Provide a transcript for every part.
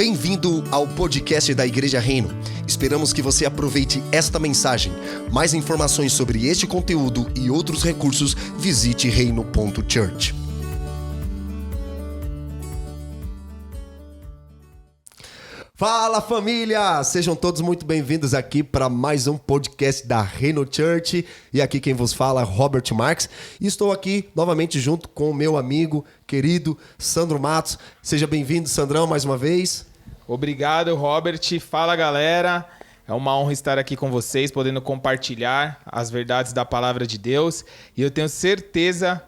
Bem-vindo ao podcast da Igreja Reino. Esperamos que você aproveite esta mensagem. Mais informações sobre este conteúdo e outros recursos, visite reino.church. Fala, família! Sejam todos muito bem-vindos aqui para mais um podcast da Reino Church. E aqui quem vos fala é Robert Marques. E estou aqui novamente junto com o meu amigo querido Sandro Matos. Seja bem-vindo, Sandrão, mais uma vez. Obrigado, Robert. Fala, galera. É uma honra estar aqui com vocês, podendo compartilhar as verdades da palavra de Deus. E eu tenho certeza,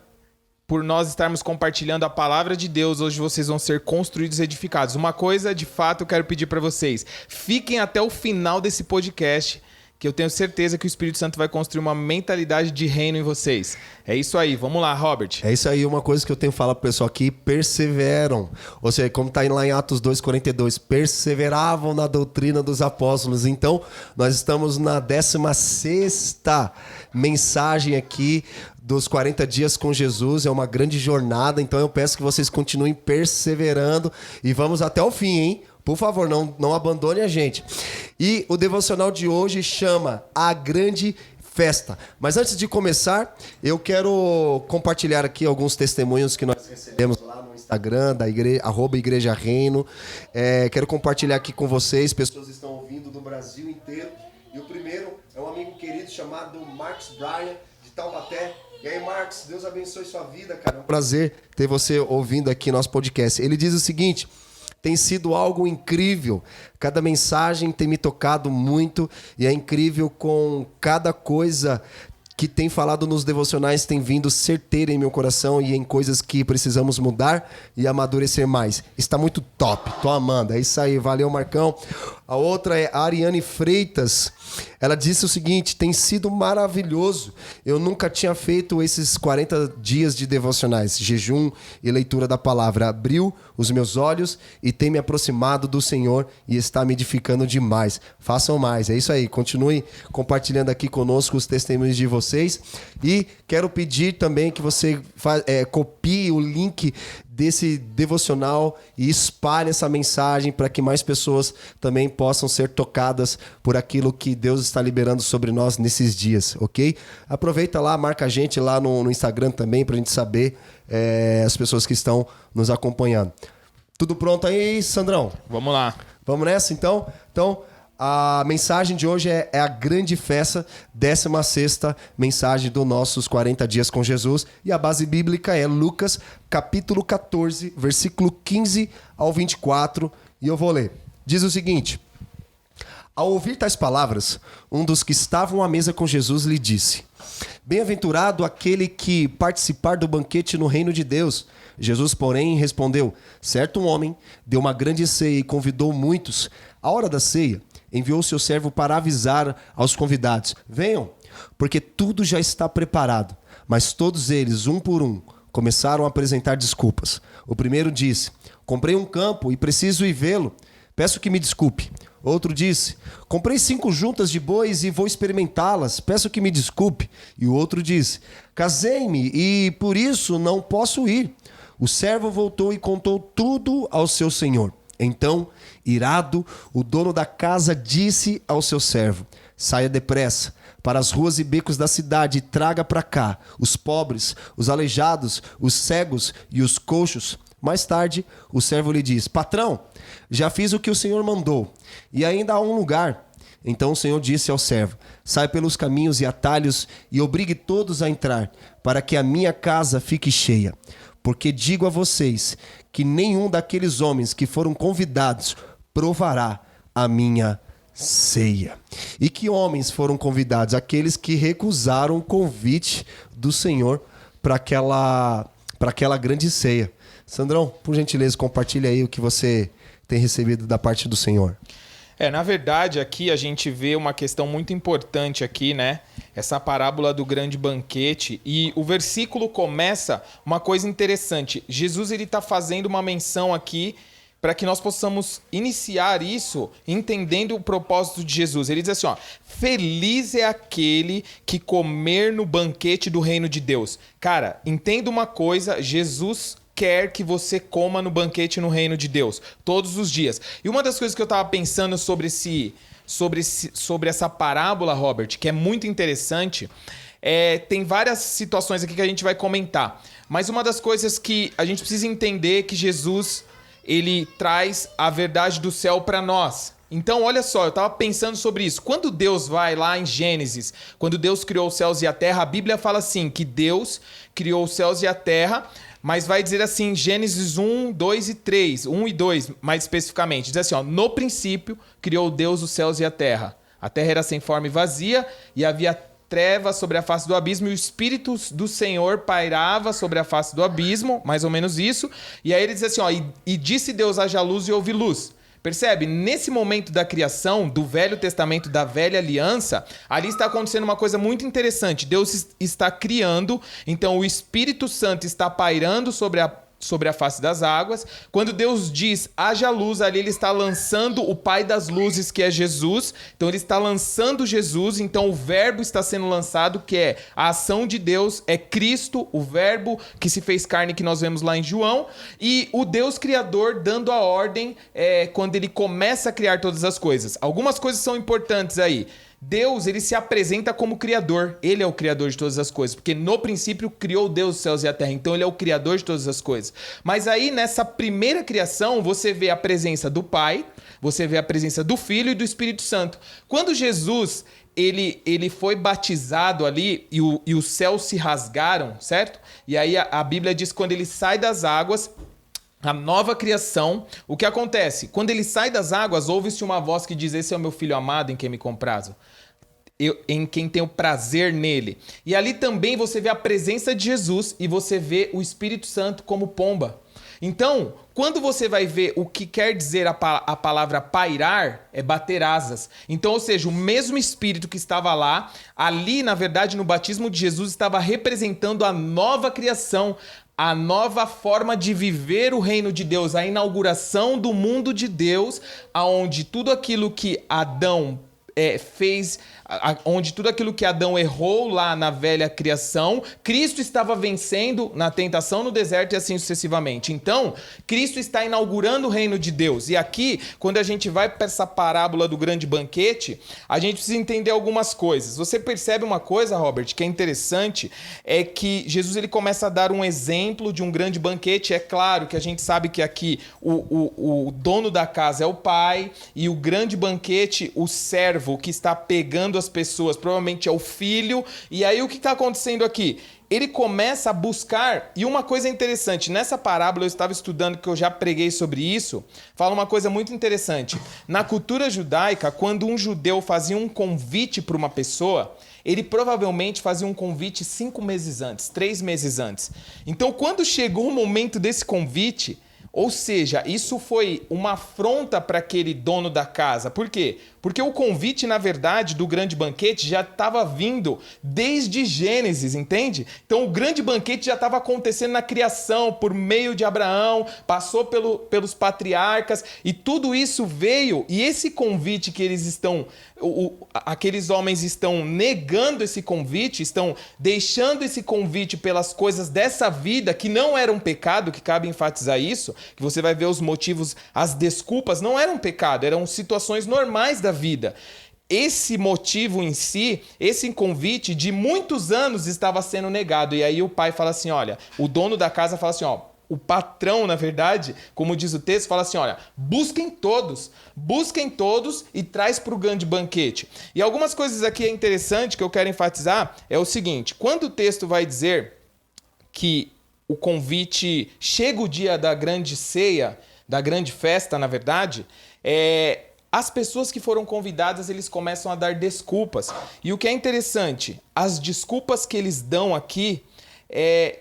por nós estarmos compartilhando a palavra de Deus, hoje vocês vão ser construídos e edificados. Uma coisa, de fato, eu quero pedir para vocês. Fiquem até o final desse podcast, que eu tenho certeza que o Espírito Santo vai construir uma mentalidade de reino em vocês. É isso aí. Vamos lá, Robert. É isso aí. Uma coisa que eu tenho que falar pro pessoal aqui, perseveram. Ou seja, como está lá em Atos 2:42, perseveravam na doutrina dos apóstolos. Então, nós estamos na 16ª mensagem aqui dos 40 dias com Jesus. É uma grande jornada, então eu peço que vocês continuem perseverando e vamos até o fim, hein? Por favor, não abandone a gente. E o devocional de hoje chama A Grande Festa. Mas antes de começar, eu quero compartilhar aqui alguns testemunhos que nós recebemos lá no Instagram, da @Igreja Reino. Quero compartilhar aqui com vocês, pessoas estão ouvindo do Brasil inteiro. E o primeiro é um amigo querido chamado Marcos Bryan, de Taubaté. E aí, Marcos, Deus abençoe sua vida, cara. É um prazer ter você ouvindo aqui nosso podcast. Ele diz o seguinte: tem sido algo incrível. Cada mensagem tem me tocado muito e é incrível com cada coisa que tem falado nos devocionais, tem vindo certeira em meu coração e em coisas que precisamos mudar e amadurecer mais. Está muito top, tô amando. É isso aí, valeu, Marcão. A outra é a Ariane Freitas. Ela disse o seguinte: tem sido maravilhoso. Eu nunca tinha feito esses 40 dias de devocionais, jejum e leitura da palavra. Abriu os meus olhos e tem me aproximado do Senhor e está me edificando demais. Façam mais, é isso aí. Continue compartilhando aqui conosco os testemunhos de vocês. E quero pedir também que você copie o link desse devocional e espalhe essa mensagem para que mais pessoas também possam ser tocadas por aquilo que Deus está liberando sobre nós nesses dias, ok? Aproveita lá, marca a gente lá no Instagram também para a gente saber as pessoas que estão nos acompanhando. Tudo pronto aí, Sandrão? Vamos lá. Vamos nessa, então? Então, a mensagem de hoje é a grande festa, 16ª mensagem dos nossos 40 dias com Jesus. E a base bíblica é Lucas, capítulo 14, versículo 15 ao 24. E eu vou ler. Diz o seguinte: ao ouvir tais palavras, um dos que estavam à mesa com Jesus lhe disse: bem-aventurado aquele que participar do banquete no reino de Deus. Jesus, porém, respondeu: certo homem deu uma grande ceia e convidou muitos. À hora da ceia, enviou seu servo para avisar aos convidados: venham, porque tudo já está preparado. Mas todos eles, um por um, começaram a apresentar desculpas. O primeiro disse: comprei um campo e preciso ir vê-lo. Peço que me desculpe. Outro disse: comprei 5 juntas de bois e vou experimentá-las. Peço que me desculpe. E o outro disse: casei-me e por isso não posso ir. O servo voltou e contou tudo ao seu senhor. Então, irado, o dono da casa disse ao seu servo: saia depressa para as ruas e becos da cidade e traga para cá os pobres, os aleijados, os cegos e os coxos. Mais tarde, o servo lhe diz: patrão, já fiz o que o senhor mandou e ainda há um lugar. Então o senhor disse ao servo: sai pelos caminhos e atalhos e obrigue todos a entrar, para que a minha casa fique cheia. Porque digo a vocês que nenhum daqueles homens que foram convidados provará a minha ceia. E que homens foram convidados? Aqueles que recusaram o convite do Senhor para aquela grande ceia. Sandrão, por gentileza, compartilha aí o que você tem recebido da parte do Senhor. Na verdade, aqui a gente vê uma questão muito importante aqui, né? Essa parábola do grande banquete. E o versículo começa uma coisa interessante. Jesus, ele está fazendo uma menção aqui para que nós possamos iniciar isso entendendo o propósito de Jesus. Ele diz assim, ó: feliz é aquele que comer no banquete do reino de Deus. Cara, entenda uma coisa, Jesus quer que você coma no banquete no reino de Deus, todos os dias. E uma das coisas que eu estava pensando sobre essa parábola, Robert, que é muito interessante, tem várias situações aqui que a gente vai comentar. Mas uma das coisas que a gente precisa entender é que Jesus, ele traz a verdade do céu para nós. Então, olha só, eu estava pensando sobre isso. Quando Deus vai lá em Gênesis, quando Deus criou os céus e a terra, a Bíblia fala assim, que Deus criou os céus e a terra, mas vai dizer assim, Gênesis 1, 2 e 3, 1 e 2, mais especificamente. Diz assim, ó, no princípio criou Deus os céus e a terra. A terra era sem forma e vazia, e havia trevas sobre a face do abismo, e o Espírito do Senhor pairava sobre a face do abismo, mais ou menos isso. E aí ele diz assim, ó, e disse Deus, haja luz e houve luz. Percebe? Nesse momento da criação, do Velho Testamento, da Velha Aliança, ali está acontecendo uma coisa muito interessante. Deus está criando, então o Espírito Santo está pairando sobre a face das águas. Quando Deus diz, haja luz, ali ele está lançando o Pai das luzes, que é Jesus. Então ele está lançando Jesus, então o verbo está sendo lançado, que é a ação de Deus, é Cristo, o verbo que se fez carne, que nós vemos lá em João, e o Deus Criador dando a ordem quando ele começa a criar todas as coisas. Algumas coisas são importantes aí. Deus, ele se apresenta como criador. Ele é o criador de todas as coisas, porque no princípio criou Deus os céus e a terra. Então ele é o criador de todas as coisas. Mas aí nessa primeira criação, você vê a presença do Pai, você vê a presença do Filho e do Espírito Santo. Quando Jesus, ele foi batizado ali e os céus se rasgaram, certo? E aí a Bíblia diz que quando ele sai das águas, a nova criação, o que acontece? Quando ele sai das águas, ouve-se uma voz que diz, esse é o meu filho amado em quem me comprazo, em quem tenho prazer nele. E ali também você vê a presença de Jesus e você vê o Espírito Santo como pomba. Então, quando você vai ver o que quer dizer a palavra pairar, é bater asas. Então, ou seja, o mesmo Espírito que estava lá, ali, na verdade, no batismo de Jesus, estava representando a nova criação, a nova forma de viver o reino de Deus, a inauguração do mundo de Deus, aonde tudo aquilo que Adão fez, onde tudo aquilo que Adão errou lá na velha criação, Cristo estava vencendo na tentação no deserto e assim sucessivamente. Então, Cristo está inaugurando o reino de Deus. E aqui, quando a gente vai para essa parábola do grande banquete, a gente precisa entender algumas coisas. Você percebe uma coisa, Robert, que é interessante, é que Jesus ele começa a dar um exemplo de um grande banquete. É claro que a gente sabe que aqui o dono da casa é o pai e o grande banquete, o servo que está pegando as pessoas, provavelmente é o filho. E aí o que está acontecendo aqui? Ele começa a buscar, e uma coisa interessante, nessa parábola eu estava estudando, que eu já preguei sobre isso, fala uma coisa muito interessante. Na cultura judaica, quando um judeu fazia um convite para uma pessoa, ele provavelmente fazia um convite 5 meses antes, 3 meses antes. Então, quando chegou o momento desse convite, ou seja, isso foi uma afronta para aquele dono da casa. Por quê? Porque o convite, na verdade, do grande banquete já estava vindo desde Gênesis, entende? Então o grande banquete já estava acontecendo na criação, por meio de Abraão, passou pelos patriarcas, e tudo isso veio, e esse convite que eles estão, aqueles homens estão negando esse convite, estão deixando esse convite pelas coisas dessa vida, que não era um pecado, que cabe enfatizar isso, que você vai ver os motivos, as desculpas, não eram pecado, eram situações normais da vida. Esse motivo em si, esse convite de muitos anos estava sendo negado. E aí o pai fala assim, olha, o dono da casa fala assim, ó, o patrão, na verdade, como diz o texto, fala assim, olha, busquem todos e traz para o grande banquete. E algumas coisas aqui é interessante que eu quero enfatizar, é o seguinte, quando o texto vai dizer que o convite chega o dia da grande ceia, da grande festa, na verdade, as pessoas que foram convidadas, eles começam a dar desculpas. E o que é interessante, as desculpas que eles dão aqui,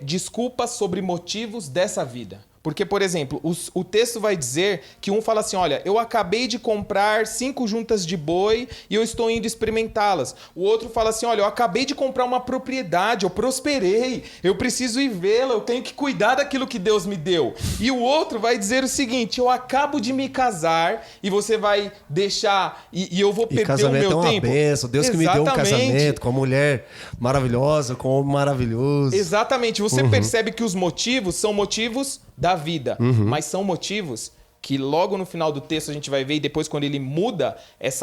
desculpas sobre motivos dessa vida. Porque, por exemplo, o texto vai dizer que um fala assim, olha, eu acabei de comprar 5 juntas de boi e eu estou indo experimentá-las. O outro fala assim, olha, eu acabei de comprar uma propriedade, eu prosperei, eu preciso ir vê-la, eu tenho que cuidar daquilo que Deus me deu. E o outro vai dizer o seguinte, eu acabo de me casar e você vai deixar, e eu vou perder o meu tempo. Casamento é uma bênção, Deus que me deu um casamento com uma mulher maravilhosa, com um homem maravilhoso. Exatamente, você percebe que os motivos são motivos da vida, mas são motivos que logo no final do texto a gente vai ver, e depois quando ele muda,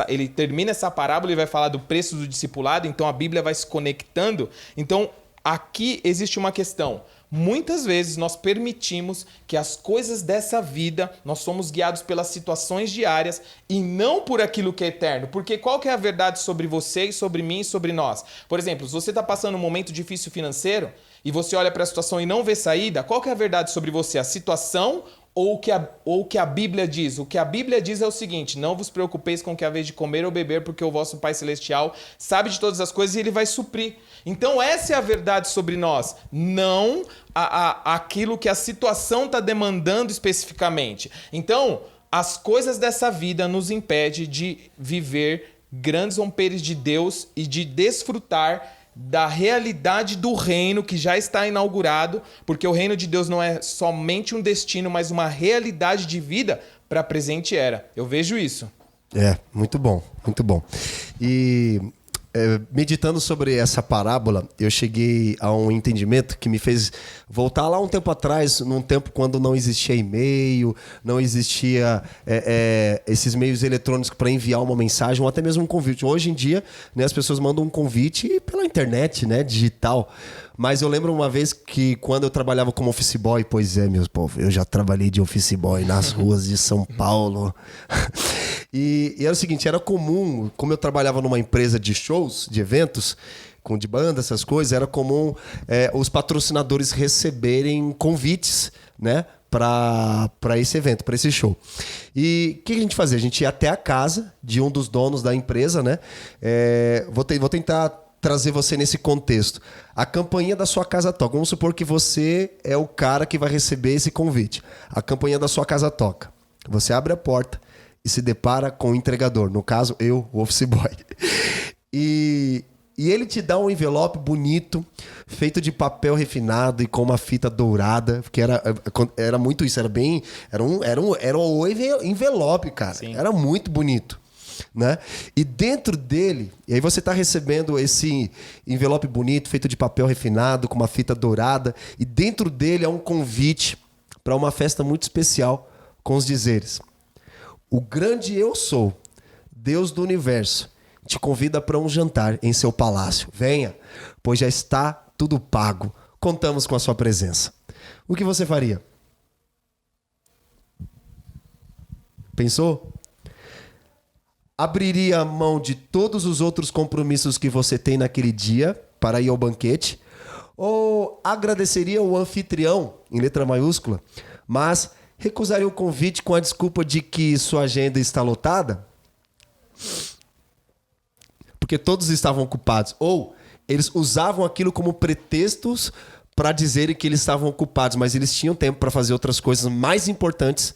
ele termina essa parábola e vai falar do preço do discipulado, então a Bíblia vai se conectando. Então aqui existe uma questão. Muitas vezes nós permitimos que as coisas dessa vida, nós somos guiados pelas situações diárias e não por aquilo que é eterno. Porque qual que é a verdade sobre você e sobre mim e sobre nós? Por exemplo, se você está passando um momento difícil financeiro e você olha para a situação e não vê saída, qual que é a verdade sobre você? A situação ou o que a Bíblia diz? O que a Bíblia diz é o seguinte, não vos preocupeis com o que haveis de comer ou beber, porque o vosso Pai Celestial sabe de todas as coisas e Ele vai suprir. Então essa é a verdade sobre nós, não aquilo que a situação está demandando especificamente. Então, as coisas dessa vida nos impedem de viver grandes romperes de Deus e de desfrutar da realidade do reino que já está inaugurado, porque o reino de Deus não é somente um destino, mas uma realidade de vida para a presente era. Eu vejo isso. Muito bom, muito bom. E meditando sobre essa parábola, eu cheguei a um entendimento que me fez voltar lá um tempo atrás, num tempo quando não existia e-mail, não existia esses meios eletrônicos para enviar uma mensagem ou até mesmo um convite. Hoje em dia, né, as pessoas mandam um convite pela internet, né, digital. Mas eu lembro uma vez que quando eu trabalhava como office boy, pois é, meus povos, eu já trabalhei de office boy nas ruas de São Paulo. E era o seguinte, era comum, como eu trabalhava numa empresa de shows, de eventos, de banda, essas coisas, era comum os patrocinadores receberem convites, né, para esse evento, para esse show. E o que a gente fazia? A gente ia até a casa de um dos donos da empresa, né? Vou tentar trazer você nesse contexto. A campainha da sua casa toca. Vamos supor que você é o cara que vai receber esse convite. A campainha da sua casa toca. Você abre a porta e se depara com o entregador. No caso, eu, o office boy. E ele te dá um envelope bonito, feito de papel refinado e com uma fita dourada, porque era muito isso, era o envelope, cara. Sim. Era muito bonito. Né? E dentro dele, e aí você está recebendo esse envelope bonito, feito de papel refinado, com uma fita dourada, e dentro dele é um convite para uma festa muito especial, com os dizeres: o grande eu sou, Deus do universo, te convida para um jantar em seu palácio. Venha, pois já está tudo pago. Contamos com a sua presença. O que você faria? Pensou? Abriria a mão de todos os outros compromissos que você tem naquele dia para ir ao banquete? Ou agradeceria o anfitrião, em letra maiúscula, mas recusaria o convite com a desculpa de que sua agenda está lotada? Porque todos estavam ocupados. Ou eles usavam aquilo como pretextos para dizerem que eles estavam ocupados, mas eles tinham tempo para fazer outras coisas mais importantes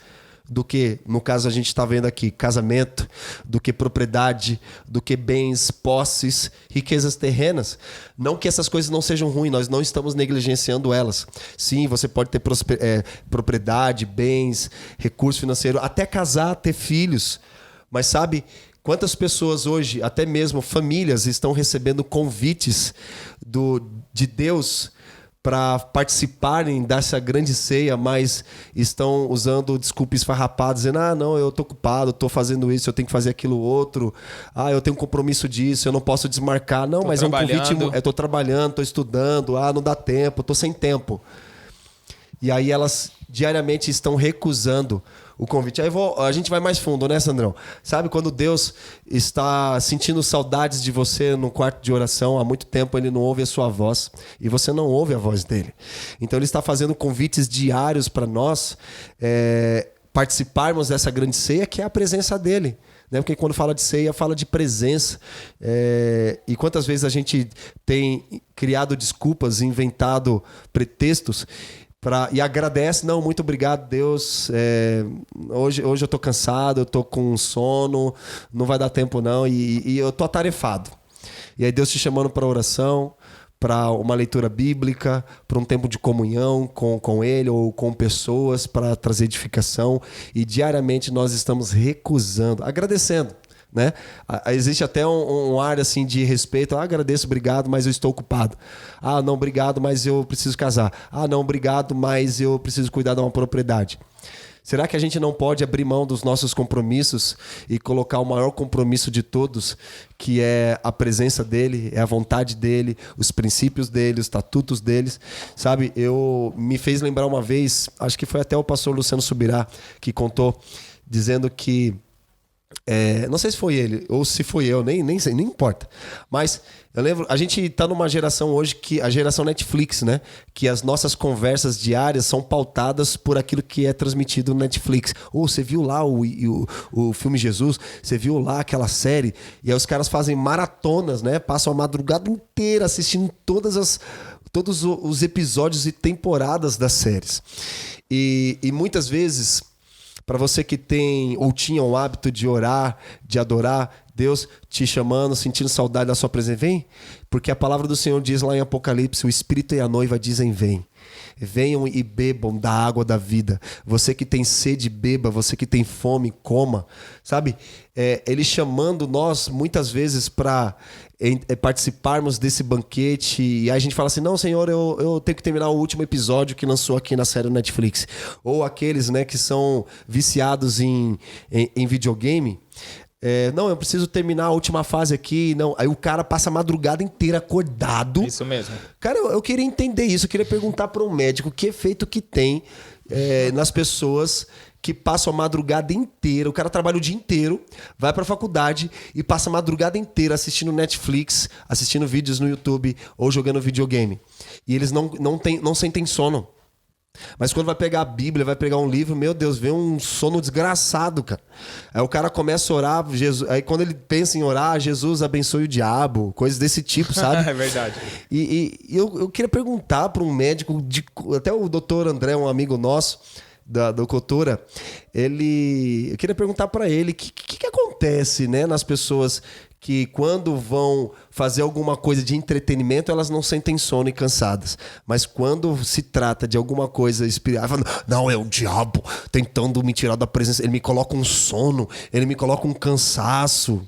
do que, no caso a gente está vendo aqui, casamento, do que propriedade, do que bens, posses, riquezas terrenas. Não que essas coisas não sejam ruins, nós não estamos negligenciando elas. Sim, você pode ter propriedade, bens, recurso financeiro, até casar, ter filhos. Mas sabe quantas pessoas hoje, até mesmo famílias, estão recebendo convites de Deus para participarem dessa grande ceia, mas estão usando desculpa esfarrapada, dizendo: não, eu tô ocupado, tô fazendo isso, eu tenho que fazer aquilo outro, eu tenho um compromisso disso, eu não posso desmarcar. Não, mas é um convite, eu tô trabalhando, tô estudando, não dá tempo, tô sem tempo. E aí elas diariamente estão recusando o convite. Aí a gente vai mais fundo, né, Sandrão? Sabe quando Deus está sentindo saudades de você no quarto de oração, há muito tempo ele não ouve a sua voz e você não ouve a voz dele. Então ele está fazendo convites diários para nós participarmos dessa grande ceia, que é a presença dele. Né? Porque quando fala de ceia, fala de presença. E quantas vezes a gente tem criado desculpas, inventado pretextos E agradece, não, muito obrigado, Deus. Hoje eu tô cansado, eu tô com sono, não vai dar tempo não, e eu tô atarefado. E aí Deus te chamando para oração, para uma leitura bíblica, para um tempo de comunhão com Ele ou com pessoas para trazer edificação. E diariamente nós estamos recusando, agradecendo. Né? Existe até um ar assim de respeito. Agradeço, obrigado, mas eu estou ocupado. Não, obrigado, mas eu preciso casar. Não, obrigado, mas eu preciso cuidar de uma propriedade. Será que a gente não pode abrir mão dos nossos compromissos e colocar o maior compromisso de todos, que é a presença dele, é a vontade dele, os princípios dele, os estatutos deles? Sabe, me fez lembrar uma vez, acho que foi até o pastor Luciano Subirá que contou, dizendo que não sei se foi ele ou se foi eu, nem sei, nem importa. Mas eu lembro, a gente tá numa geração hoje que a geração Netflix, né? Que as nossas conversas diárias são pautadas por aquilo que é transmitido no Netflix. Você viu lá o filme Jesus? Você viu lá aquela série? E aí os caras fazem maratonas, né? Passam a madrugada inteira assistindo todos os episódios e temporadas das séries. E muitas vezes, para você que tem ou tinha o hábito de orar, de adorar, Deus te chamando, sentindo saudade da sua presença, vem, porque a palavra do Senhor diz lá em Apocalipse, o Espírito e a noiva dizem vem. Venham e bebam da água da vida. Você que tem sede, beba. Você que tem fome, coma. Sabe? Ele chamando nós muitas vezes para participarmos desse banquete. E aí a gente fala assim, não, Senhor, eu tenho que terminar o último episódio que lançou aqui na série Netflix. Ou aqueles, né, que são viciados em videogame. Não, eu preciso terminar a última fase aqui. Não. Aí o cara passa a madrugada inteira acordado. Isso mesmo. Cara, eu queria entender isso. Eu queria perguntar para um médico que efeito que tem nas pessoas que passam a madrugada inteira. O cara trabalha o dia inteiro, vai para a faculdade e passa a madrugada inteira assistindo Netflix, assistindo vídeos no YouTube ou jogando videogame. E eles não sentem sono. Mas quando vai pegar a Bíblia, vai pegar um livro, meu Deus, vem um sono desgraçado, cara. Aí o cara começa a orar, aí quando ele pensa em orar, Jesus abençoe o diabo, coisas desse tipo, sabe? É verdade. E eu queria perguntar para um médico, até o doutor André, um amigo nosso, da Cotura, eu queria perguntar para ele o que acontece, né, nas pessoas que quando vão fazer alguma coisa de entretenimento, elas não sentem sono e cansadas. Mas quando se trata de alguma coisa espiritual, não, é o diabo tentando me tirar da presença. Ele me coloca um sono, ele me coloca um cansaço.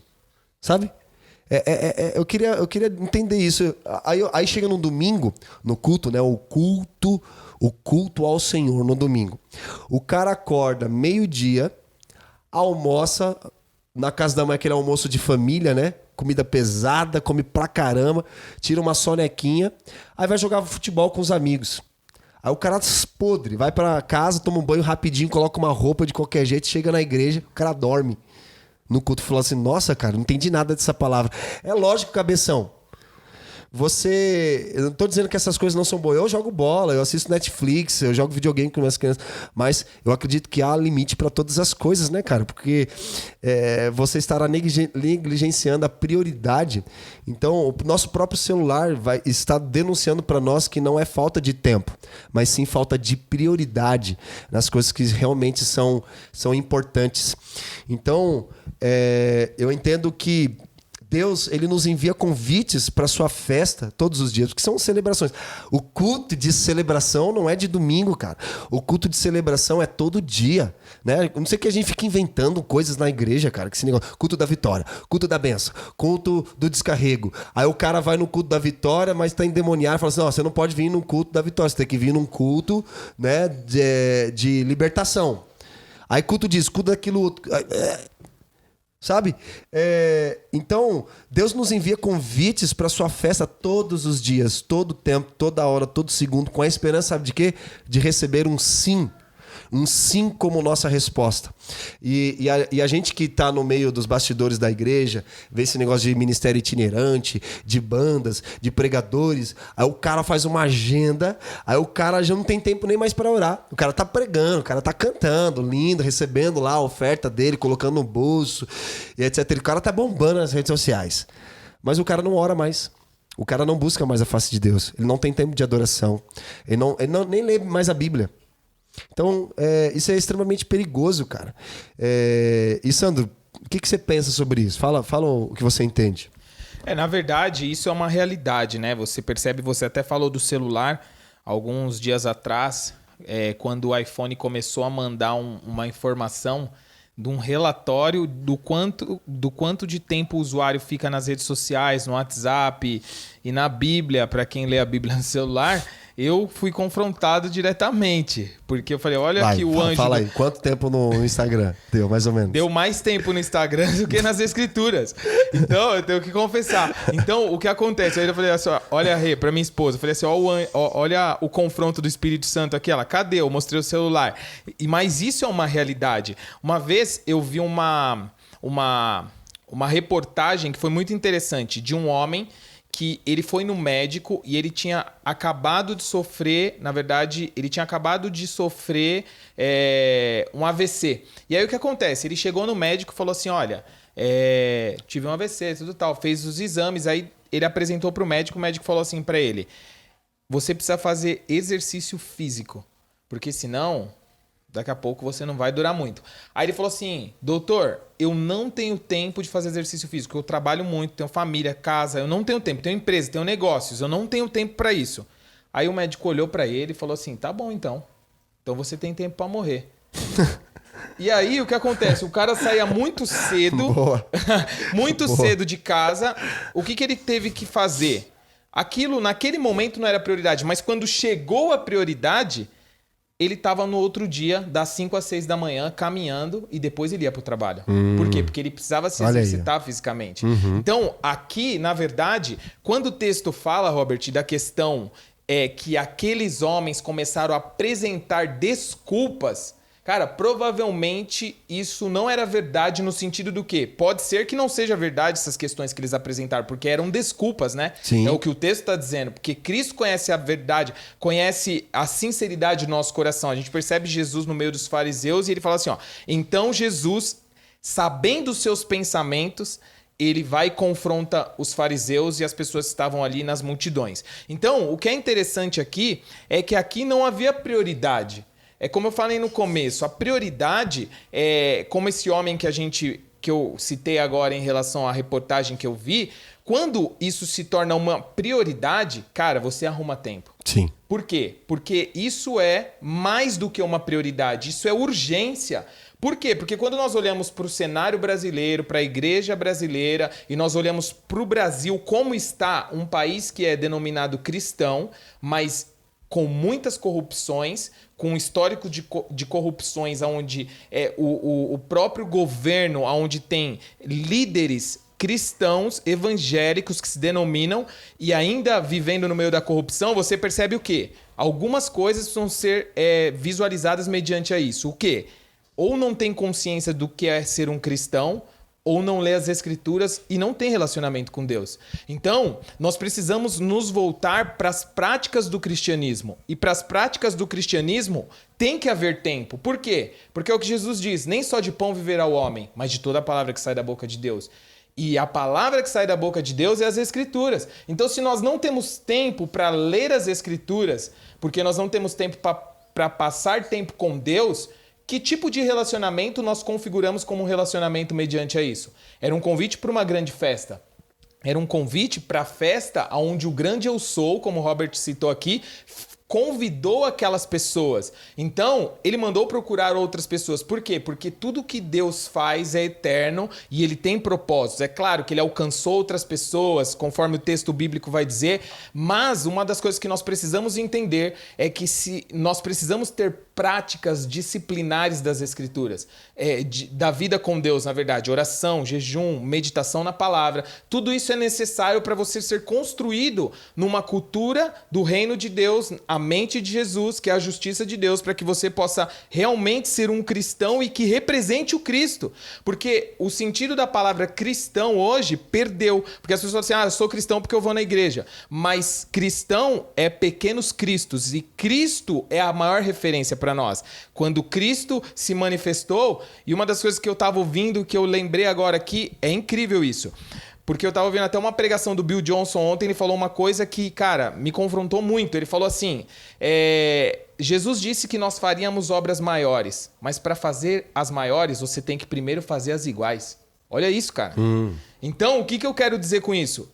Sabe? Eu queria entender isso. Aí chega no domingo, no culto, né? O culto ao Senhor no domingo. O cara acorda meio-dia, almoça na casa da mãe, aquele almoço de família, né? Comida pesada, come pra caramba, tira uma sonequinha, aí vai jogar futebol com os amigos. Aí o cara podre, vai pra casa, toma um banho rapidinho, coloca uma roupa de qualquer jeito, chega na igreja, o cara dorme. No culto falou assim, nossa, cara, não entendi nada dessa palavra. É lógico, cabeção. Eu não tô dizendo que essas coisas não são boas. Eu jogo bola, eu assisto Netflix, eu jogo videogame com minhas crianças. Mas eu acredito que há limite para todas as coisas, né, cara? Porque você estará negligenciando a prioridade. Então, o nosso próprio celular vai estar denunciando para nós que não é falta de tempo, mas sim falta de prioridade nas coisas que realmente são importantes. Então, eu entendo que Deus, ele nos envia convites para sua festa todos os dias, porque são celebrações. O culto de celebração não é de domingo, cara. O culto de celebração é todo dia, né? Não sei que a gente fica inventando coisas na igreja, cara, que esse negócio, culto da vitória, culto da bênção, culto do descarrego. Aí o cara vai no culto da vitória, mas tá endemoniado, fala assim, não, você não pode vir no culto da vitória, você tem que vir num culto, né, de libertação. Aí culto disso, culto daquilo outro. Sabe? Então, Deus nos envia convites para sua festa todos os dias, todo tempo, toda hora, todo segundo, com a esperança, sabe de quê? De receber um sim. Um sim como nossa resposta. E a gente que está no meio dos bastidores da igreja, vê esse negócio de ministério itinerante, de bandas, de pregadores, aí o cara faz uma agenda, aí o cara já não tem tempo nem mais para orar. O cara tá pregando, o cara tá cantando, lindo, recebendo lá a oferta dele, colocando no bolso, e etc. O cara tá bombando nas redes sociais. Mas o cara não ora mais. O cara não busca mais a face de Deus. Ele não tem tempo de adoração. Nem lê mais a Bíblia. Então, isso é extremamente perigoso, cara. E, Sandro, o que você pensa sobre isso? Fala o que você entende. Na verdade, isso é uma realidade, né? Você percebe, você até falou do celular alguns dias atrás, quando o iPhone começou a mandar uma informação de um relatório do quanto de tempo o usuário fica nas redes sociais, no WhatsApp e na Bíblia, para quem lê a Bíblia no celular. Eu fui confrontado diretamente, porque eu falei, olha que o anjo... Fala aí, quanto tempo no Instagram deu, mais ou menos? Deu mais tempo no Instagram do que nas Escrituras. Então, eu tenho que confessar. Então, o que acontece? Aí eu falei assim, olha, Rê, pra minha esposa, eu falei assim, olha o confronto do Espírito Santo aqui. Ela, cadê? Eu mostrei o celular. Mas isso é uma realidade. Uma vez eu vi uma reportagem que foi muito interessante, de um homem que ele foi no médico e ele tinha acabado de sofrer, na verdade, um AVC. E aí o que acontece? Ele chegou no médico e falou assim, olha, tive um AVC, tudo tal, fez os exames, aí ele apresentou para o médico falou assim para ele, você precisa fazer exercício físico, porque senão... daqui a pouco você não vai durar muito. Aí ele falou assim, doutor, eu não tenho tempo de fazer exercício físico, eu trabalho muito, tenho família, casa, eu não tenho tempo, tenho empresa, tenho negócios, eu não tenho tempo para isso. Aí o médico olhou para ele e falou assim, tá bom então você tem tempo para morrer. E aí o que acontece? O cara saía muito cedo, cedo de casa, o que ele teve que fazer? Aquilo naquele momento não era prioridade, mas quando chegou a prioridade... ele estava no outro dia, das 5 às 6 da manhã, caminhando e depois ele ia para o trabalho. Por quê? Porque ele precisava se exercitar fisicamente. Então, aqui, na verdade, quando o texto fala, Robert, da questão que aqueles homens começaram a apresentar desculpas, cara, provavelmente isso não era verdade no sentido do quê? Pode ser que não seja verdade essas questões que eles apresentaram, porque eram desculpas, né? Sim. É o que o texto está dizendo, porque Cristo conhece a verdade, conhece a sinceridade do nosso coração. A gente percebe Jesus no meio dos fariseus e ele fala assim, ó, então Jesus, sabendo os seus pensamentos, ele vai e confronta os fariseus e as pessoas que estavam ali nas multidões. Então, o que é interessante aqui é que aqui não havia prioridade. É como eu falei no começo, a prioridade é como esse homem que eu citei agora em relação à reportagem que eu vi, quando isso se torna uma prioridade, cara, você arruma tempo. Sim. Por quê? Porque isso é mais do que uma prioridade, isso é urgência. Por quê? Porque quando nós olhamos para o cenário brasileiro, para a igreja brasileira, e nós olhamos para o Brasil, como está um país que é denominado cristão, mas com muitas corrupções, com um histórico de corrupções, onde o próprio governo, onde tem líderes cristãos evangélicos que se denominam e ainda vivendo no meio da corrupção, você percebe o quê? Algumas coisas precisam ser visualizadas mediante a isso. O quê? Ou não tem consciência do que é ser um cristão, ou não lê as Escrituras e não tem relacionamento com Deus. Então, nós precisamos nos voltar para as práticas do cristianismo. E para as práticas do cristianismo tem que haver tempo. Por quê? Porque é o que Jesus diz, nem só de pão viverá o homem, mas de toda a palavra que sai da boca de Deus. E a palavra que sai da boca de Deus é as Escrituras. Então, se nós não temos tempo para ler as Escrituras, porque nós não temos tempo para passar tempo com Deus... que tipo de relacionamento nós configuramos como um relacionamento mediante a isso? Era um convite para uma grande festa. Era um convite para a festa onde o grande eu sou, como o Robert citou aqui, convidou aquelas pessoas. Então, ele mandou procurar outras pessoas. Por quê? Porque tudo que Deus faz é eterno e ele tem propósitos. É claro que ele alcançou outras pessoas, conforme o texto bíblico vai dizer, mas uma das coisas que nós precisamos entender é que nós precisamos ter práticas disciplinares das Escrituras, da vida com Deus, na verdade, oração, jejum, meditação na palavra, tudo isso é necessário para você ser construído numa cultura do reino de Deus, a mente de Jesus, que é a justiça de Deus, para que você possa realmente ser um cristão e que represente o Cristo, porque o sentido da palavra cristão hoje perdeu, porque as pessoas falam assim, eu sou cristão porque eu vou na igreja, mas cristão é pequenos cristos, e Cristo é a maior referência para nós. Quando Cristo se manifestou, e uma das coisas que eu estava ouvindo, que eu lembrei agora aqui, é incrível isso. Porque eu tava ouvindo até uma pregação do Bill Johnson ontem, ele falou uma coisa que, cara, me confrontou muito. Ele falou assim, Jesus disse que nós faríamos obras maiores, mas para fazer as maiores, você tem que primeiro fazer as iguais. Olha isso, cara. Então, o que eu quero dizer com isso?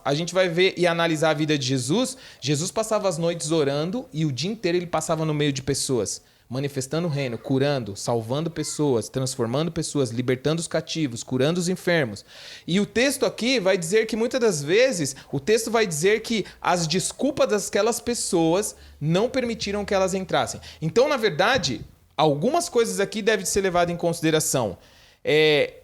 A gente vai ver e analisar a vida de Jesus. Jesus passava as noites orando e o dia inteiro ele passava no meio de pessoas, manifestando o reino, curando, salvando pessoas, transformando pessoas, libertando os cativos, curando os enfermos. E o texto aqui vai dizer que muitas das vezes, o texto vai dizer que as desculpas daquelas pessoas não permitiram que elas entrassem. Então, na verdade, algumas coisas aqui devem ser levadas em consideração.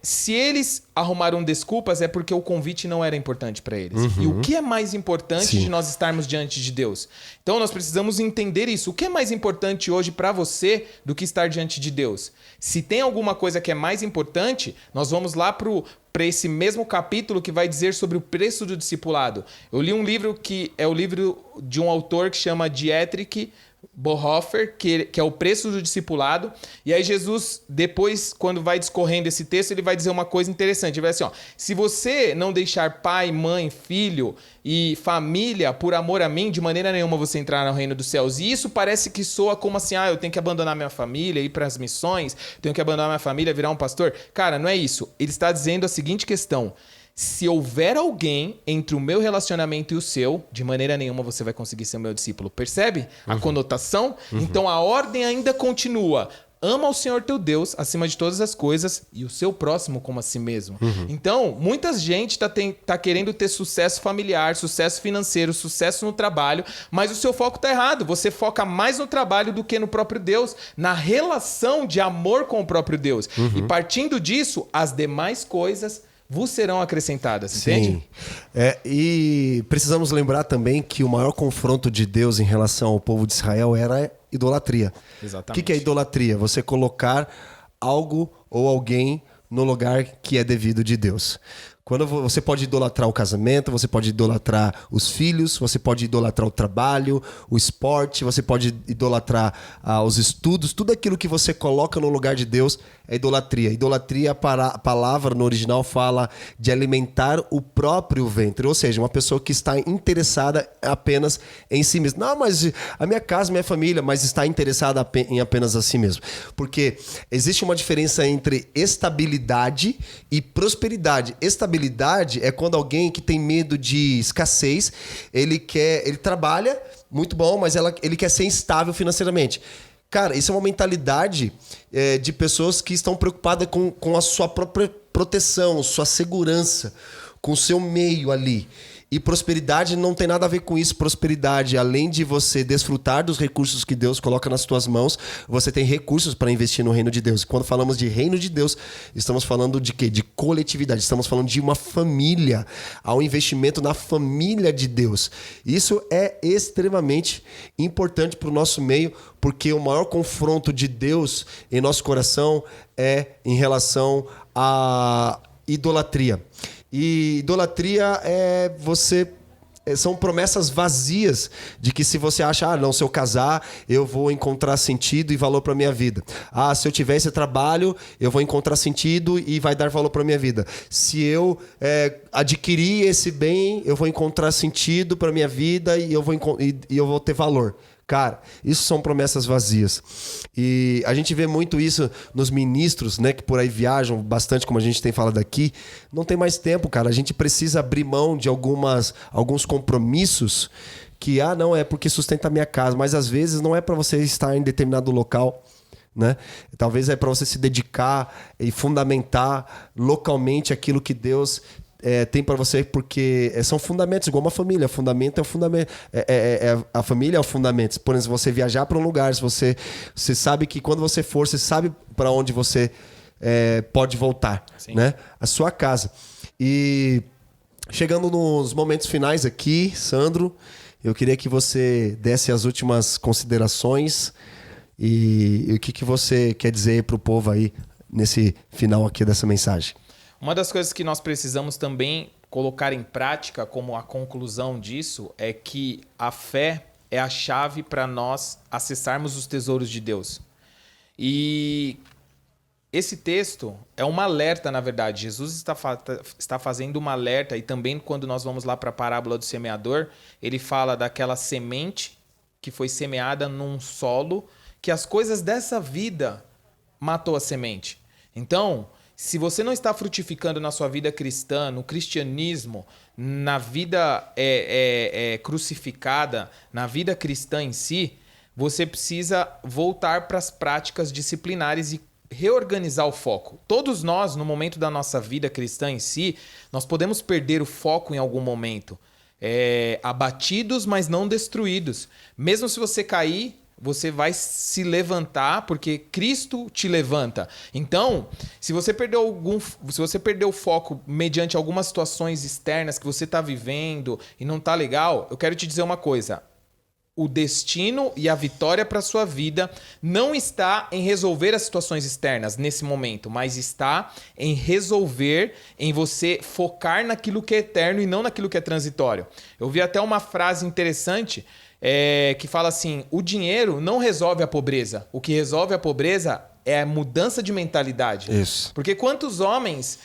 Se eles arrumaram desculpas é porque o convite não era importante para eles. E o que é mais importante de nós estarmos diante de Deus? Então nós precisamos entender isso. O que é mais importante hoje para você do que estar diante de Deus? Se tem alguma coisa que é mais importante, nós vamos lá para esse mesmo capítulo que vai dizer sobre o preço do discipulado. Eu li um livro que é o livro de um autor que chama Dietrich Bonhoeffer, que é o preço do discipulado. E aí Jesus, depois, quando vai discorrendo esse texto, ele vai dizer uma coisa interessante. Ele vai dizer, se você não deixar pai, mãe, filho e família por amor a mim, de maneira nenhuma você entrará no reino dos céus. E isso parece que soa como assim, eu tenho que abandonar minha família, ir para as missões, tenho que abandonar minha família, virar um pastor. Cara, não é isso. Ele está dizendo a seguinte questão: se houver alguém entre o meu relacionamento e o seu, de maneira nenhuma você vai conseguir ser meu discípulo. Percebe a conotação? Então a ordem ainda continua. Ama o Senhor teu Deus acima de todas as coisas e o seu próximo como a si mesmo. Então, muita gente tá querendo ter sucesso familiar, sucesso financeiro, sucesso no trabalho, mas o seu foco tá errado. Você foca mais no trabalho do que no próprio Deus, na relação de amor com o próprio Deus. E partindo disso, as demais coisas vos serão acrescentadas, entende? Sim. E precisamos lembrar também que o maior confronto de Deus em relação ao povo de Israel era idolatria. Exatamente. O que é idolatria? Você colocar algo ou alguém no lugar que é devido de Deus. Quando você pode idolatrar o casamento, você pode idolatrar os filhos, você pode idolatrar o trabalho, o esporte, você pode idolatrar os estudos, tudo aquilo que você coloca no lugar de Deus é idolatria. Idolatria, a palavra no original fala de alimentar o próprio ventre, ou seja, uma pessoa que está interessada apenas em si mesma. Não, mas a minha casa, minha família, mas está interessada em apenas a si mesmo. Porque existe uma diferença entre estabilidade e prosperidade. Estabilidade é quando alguém que tem medo de escassez, ele trabalha muito bom, mas ele quer ser instável financeiramente. Cara, isso é uma mentalidade de pessoas que estão preocupadas com a sua própria proteção, sua segurança, com o seu meio ali. E prosperidade não tem nada a ver com isso. Prosperidade, além de você desfrutar dos recursos que Deus coloca nas tuas mãos, você tem recursos para investir no reino de Deus. Quando falamos de reino de Deus, estamos falando de quê? De coletividade. Estamos falando de uma família. Há um investimento na família de Deus. Isso é extremamente importante para o nosso meio, porque o maior confronto de Deus em nosso coração é em relação à idolatria. E idolatria são promessas vazias de que se você acha, não, se eu casar, eu vou encontrar sentido e valor para minha vida. Se eu tiver esse trabalho, eu vou encontrar sentido e vai dar valor para minha vida. Se eu adquirir esse bem, eu vou encontrar sentido para minha vida e eu vou ter valor. Cara, isso são promessas vazias. E a gente vê muito isso nos ministros, né, que por aí viajam bastante, como a gente tem falado aqui. Não tem mais tempo, cara. A gente precisa abrir mão de alguns compromissos que, não, é porque sustenta a minha casa. Mas às vezes não é para você estar em determinado local, né? Talvez é para você se dedicar e fundamentar localmente aquilo que Deus tem para você, porque são fundamentos, igual uma família. Fundamento é o fundamento. A família é o fundamento. Por exemplo, se você viajar para um lugar, se você sabe que quando você for, você sabe para onde você pode voltar, né? A sua casa. E chegando nos momentos finais aqui, Sandro, eu queria que você desse as últimas considerações e o que você quer dizer para o povo aí nesse final aqui dessa mensagem. Uma das coisas que nós precisamos também colocar em prática como a conclusão disso é que a fé é a chave para nós acessarmos os tesouros de Deus. E esse texto é um alerta, na verdade. Jesus está fazendo um alerta, e também quando nós vamos lá para a parábola do semeador, ele fala daquela semente que foi semeada num solo, que as coisas dessa vida matou a semente. Então, se você não está frutificando na sua vida cristã, no cristianismo, na vida crucificada, na vida cristã em si, você precisa voltar para as práticas disciplinares e reorganizar o foco. Todos nós, no momento da nossa vida cristã em si, nós podemos perder o foco em algum momento. Abatidos, mas não destruídos. Mesmo se você cair, você vai se levantar, porque Cristo te levanta. Então, se você perdeu o foco mediante algumas situações externas que você está vivendo e não está legal, eu quero te dizer uma coisa. O destino e a vitória para a sua vida não está em resolver as situações externas nesse momento, mas está em resolver, em você focar naquilo que é eterno e não naquilo que é transitório. Eu vi até uma frase interessante que fala assim: o dinheiro não resolve a pobreza. O que resolve a pobreza é a mudança de mentalidade. Isso. Porque quantos homens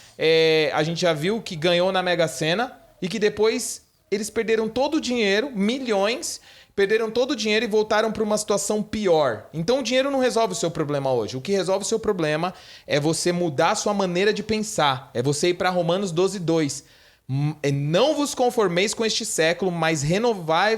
a gente já viu que ganhou na Mega Sena e que depois eles perderam todo o dinheiro, milhões, perderam todo o dinheiro e voltaram para uma situação pior. Então o dinheiro não resolve o seu problema hoje. O que resolve o seu problema é você mudar a sua maneira de pensar. É você ir para Romanos 12:2. Não vos conformeis com este século, mas renovai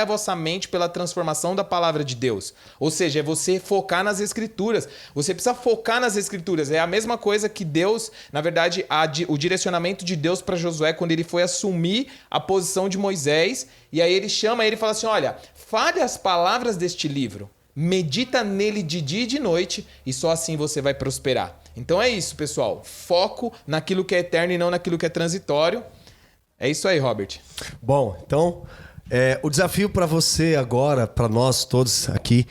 a vossa mente pela transformação da palavra de Deus. Ou seja, é você focar nas Escrituras. Você precisa focar nas Escrituras. É a mesma coisa que Deus, na verdade, o direcionamento de Deus para Josué quando ele foi assumir a posição de Moisés. E aí ele chama ele e fala assim: olha, fale as palavras deste livro. Medita nele de dia e de noite e só assim você vai prosperar. Então é isso, pessoal. Foco naquilo que é eterno e não naquilo que é transitório. É isso aí, Robert. Bom, então o desafio para você agora, para nós todos aqui,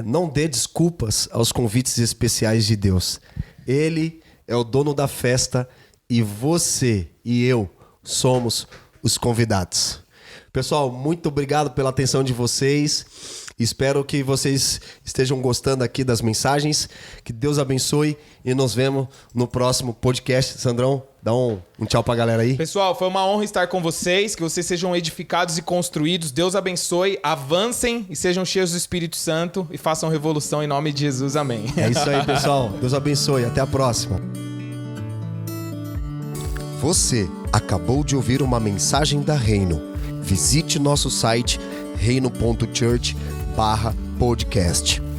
não dê desculpas aos convites especiais de Deus. Ele é o dono da festa e você e eu somos os convidados. Pessoal, muito obrigado pela atenção de vocês. Espero que vocês estejam gostando aqui das mensagens. Que Deus abençoe e nos vemos no próximo podcast. Sandrão, dá um tchau pra galera aí. Pessoal, foi uma honra estar com vocês. Que vocês sejam edificados e construídos. Deus abençoe, avancem e sejam cheios do Espírito Santo e façam revolução em nome de Jesus. Amém. É isso aí, pessoal. Deus abençoe. Até a próxima. Você acabou de ouvir uma mensagem da Reino. Visite nosso site reino.church/podcast.